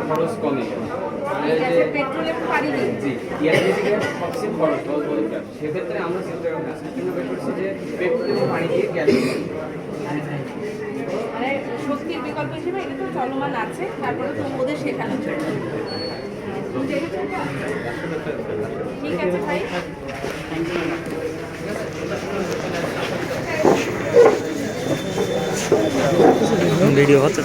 খরচ কমে সেক্ষেত্রে আমরা চিন্তা করছি যে পেট্রোল এবং পানি দিয়ে গ্যাস মানে শক্তির বিকল্প হিসেবে এটা তো চলমান আছে, তারপরে তো ওদের শেখানো চলবে। ঠিক আছে ভাই, ভিডিও হচ্ছে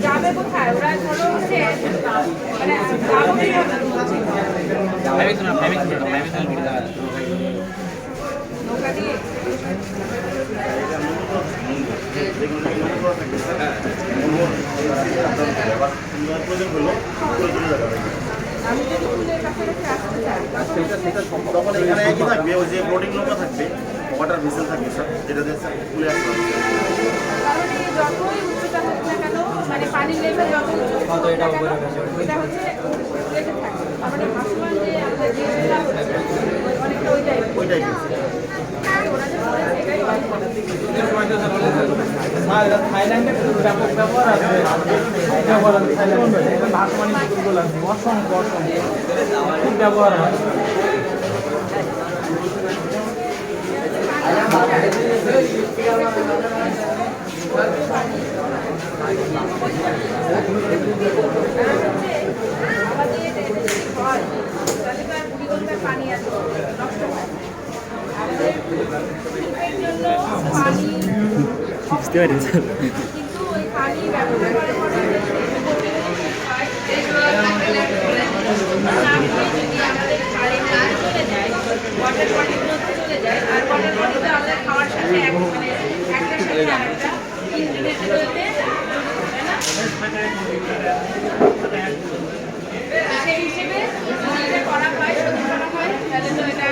যাবে কোথায় ওরা? ধরো হচ্ছে মানে নৌকা দিয়ে আমি যদি ফুলের কাছাকাছি আসতে চাই তখন এখানে একই থাকবে, ওই যে বোর্ডিং নৌকা থাকবে, ওয়াটার ভেসেল থাকবে স্যার, যেটা দিয়ে ফুলে আসতে হবে। কারণ এই যতই উচ্চতা হোক না কেন, মানে পানির লেভেল যত উঁচু হোক না কেন, এটা হচ্ছে লেভেল থাকে। আমাদের ভাসমান যে আমাদের যে সেটা হচ্ছে অনেকটা ওই টাইপ ওরা যে বলেছে এটাই অনেক থাইল্যান্ডে খুব ব্যাপক ব্যবহার আছে, ভাসমানি পুকুরগুলো আছে, অসংখ্য খুব ব্যবহার হয়। পানি আছে নষ্ট হয় আমাদের জন্য পানি, বুঝতে পারি কিন্তু ওই পানি ব্যবহার করে চলে যায় ওয়াটার বডির মধ্যে চলে যায়, আর ওয়াটার বডিতে আমাদের খাওয়ার সাথে মানে একটা সাথে আরেকটা ইন্টারনেটে চলতে, তাই না? সেই হিসেবে যদি এটা করা হয়, সত্যি করা হয়, তাহলে তো এটা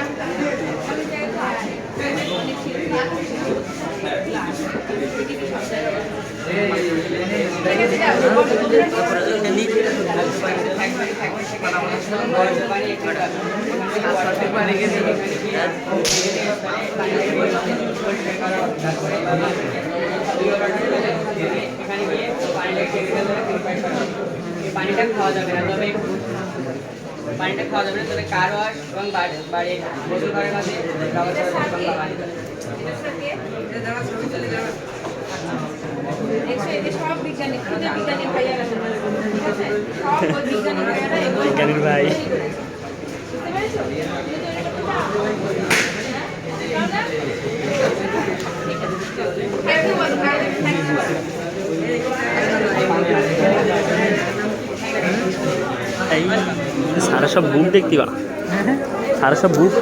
অনেক পানিটা খাওয়া যাবে না, তবে তবে কার ওয়াশ এবং বাড়ির গোসল ঘরের মাঝে ব্যবহার করা পানি সব বিজ্ঞানী বিজ্ঞানী ভাইয়ারা, ঠিক আছে, সব বিজ্ঞানী ভাইয়ারা বিজ্ঞানীর ভাই বুঝতে পেরেছো? সারা সব বুক দেখতে পা, সারা সব বুক